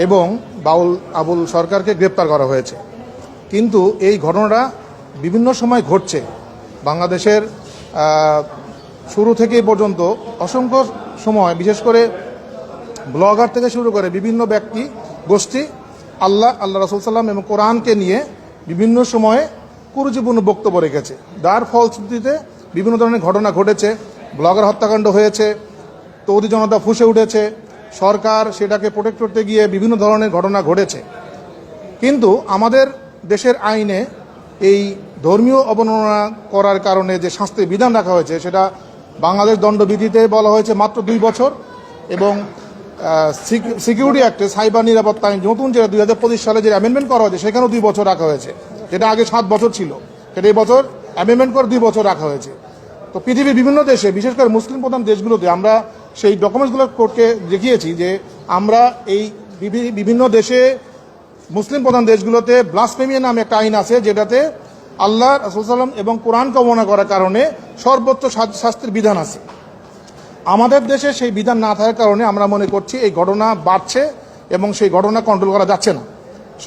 এবং বাউল আবুল সরকারকে গ্রেপ্তার করা হয়েছে। কিন্তু এই ঘটনাটা বিভিন্ন সময় ঘটছে। বাংলাদেশের শুরু থেকে পর্যন্ত অসংখ্য সময়, বিশেষ করে ব্লগার থেকে শুরু করে বিভিন্ন ব্যক্তি গোষ্ঠী আল্লাহ রাসূল সাল্লাম এবং কোরআনকে নিয়ে বিভিন্ন সময়ে কুরুচিপূর্ণ বক্তব্য রেখেছে। যার ফলশ্রুতিতে বিভিন্ন ধরনের ঘটনা ঘটেছে। ব্লগার হত্যাকাণ্ড হয়েছে, তৌহিদি জনতা ফুঁসে উঠেছে, সরকার সেটাকে প্রোটেক্ট করতে গিয়ে বিভিন্ন ধরনের ঘটনা ঘটেছে। কিন্তু আমাদের দেশের আইনে এই ধর্মীয় অবমাননা করার কারণে যে শাস্তির বিধান রাখা হয়েছে সেটা বাংলাদেশ দণ্ডবিধিতে বলা হয়েছে মাত্র 2 বছর, এবং সিকিউরিটি অ্যাক্টে সাইবার নিরাপত্তা আইন নতুন যেটা 2025 সালে যে অ্যামেন্ডমেন্ট করা হয়েছে সেখানেও 2 বছর রাখা হয়েছে, যেটা আগে 7 বছর ছিল, সেটা এই বছর অ্যামেন্ডমেন্ট করে 2 বছর রাখা হয়েছে। তো পৃথিবীর বিভিন্ন দেশে, বিশেষ করে মুসলিম প্রধান দেশগুলোতে আমরা সেই ডকুমেন্টসগুলো কোর্টকে দেখিয়েছি যে আমরা এই বিভিন্ন দেশে মুসলিম প্রধান দেশগুলোতে ব্লাসফেমি নামে একটা আইন আছে, যেটাতে আল্লাহ রাসূল সাল্লাম এবং কোরআনকে অবমাননা করার কারণে সর্বোচ্চ শাস্তির বিধান আছে। আমাদের দেশে সেই বিধান না থাকার কারণে আমরা মনে করছি এই ঘটনা বাড়ছে এবং সেই ঘটনা কন্ট্রোল করা যাচ্ছে না।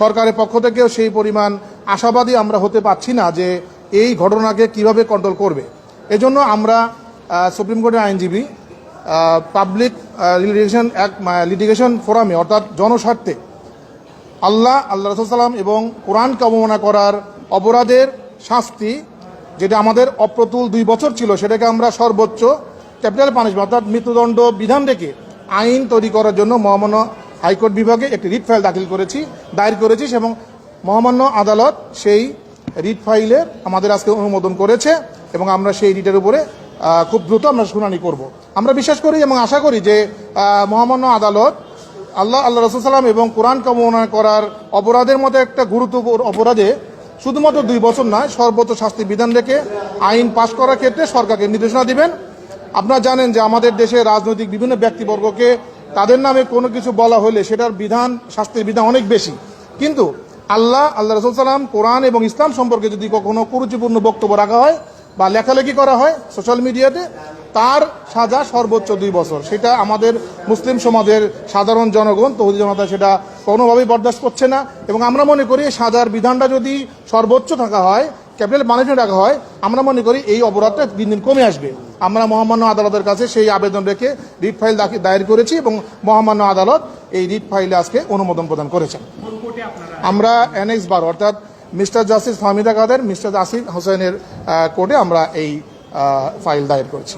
সরকারের পক্ষ থেকেও সেই পরিমাণ আশাবাদী আমরা হতে পারছি না যে এই ঘটনাকে কিভাবে কন্ট্রোল করবে। এজন্য আমরা সুপ্রিম কোর্টের আইনজীবী পাবলিক লিটিগেশন ফোরামে, অর্থাৎ জনস্বার্থে আল্লাহ রাসূল সাল্লাম এবং কোরআনকে অবমাননা করার অপরাধের শাস্তি, যেটা আমাদের অপ্রতুল 2 বছর ছিল, সেটাকে আমরা সর্বোচ্চ ক্যাপিটাল পানিশমেন্ট অর্থাৎ মৃত্যুদণ্ড বিধান রেখে আইন তৈরি করার জন্য মহামান্য হাইকোর্ট বিভাগে একটি রিট ফাইল দায়ের করেছি এবং মহামান্য আদালত সেই রিট ফাইলে আমাদের আজকে অনুমোদন করেছে এবং আমরা সেই রিটের উপরে খুব দ্রুত আমরা শুনানি করব। আমরা বিশ্বাস করি এবং আশা করি যে মহামান্য আদালত আল্লাহ রাসূল সাল্লাম এবং কোরআনকে অবমাননা করার অপরাধের মতো একটা গুরুত্বপূর্ণ অপরাধে শুধুমাত্র 2 বছর নয়, সর্বোচ্চ শাস্তি বিধান রেখে আইন পাশ করার ক্ষেত্রে সরকারকে নির্দেশনা দিবেন। আপনারা জানেন যে আমাদের দেশে রাজনৈতিক বিভিন্ন ব্যক্তিবর্গকে তাদের নামে কোনো কিছু বলা হলে সেটার শাস্তির বিধান অনেক বেশি, কিন্তু আল্লাহ রাসূল সাল্লাম, কোরআন এবং ইসলাম সম্পর্কে যদি কখনো কুরুচিপূর্ণ বক্তব্য রাখা হয় বা লেখালেখি করা হয় সোশ্যাল মিডিয়াতে, তার সাজা সর্বোচ্চ 2 বছর। সেটা আমাদের মুসলিম সমাজের সাধারণ জনগণ, তৌহিদি জনতা সেটা কোনোভাবেই বরদাস্ত করছে না এবং আমরা মনে করি সাজার বিধানটা যদি সর্বোচ্চ থাকা হয়, ক্যাপিটাল পানিশমেন্ট রাখা হয়, আমরা মনে করি এই অপরাধটা দিন দিন কমে আসবে। আমরা মহামান্য আদালতের কাছে সেই আবেদন রেখে রিট ফাইল দায়ের করেছি এবং মহামান্য আদালত এই রিট ফাইলে আজকে অনুমোদন প্রদান করেছেন। আমরা NX 12 অর্থাৎ মিস্টার জাস্টিস ফাহমিদা কাদের, মিস্টার আসিফ হোসেনের কোর্টে আমরা এই ফাইল দায়ের করেছি।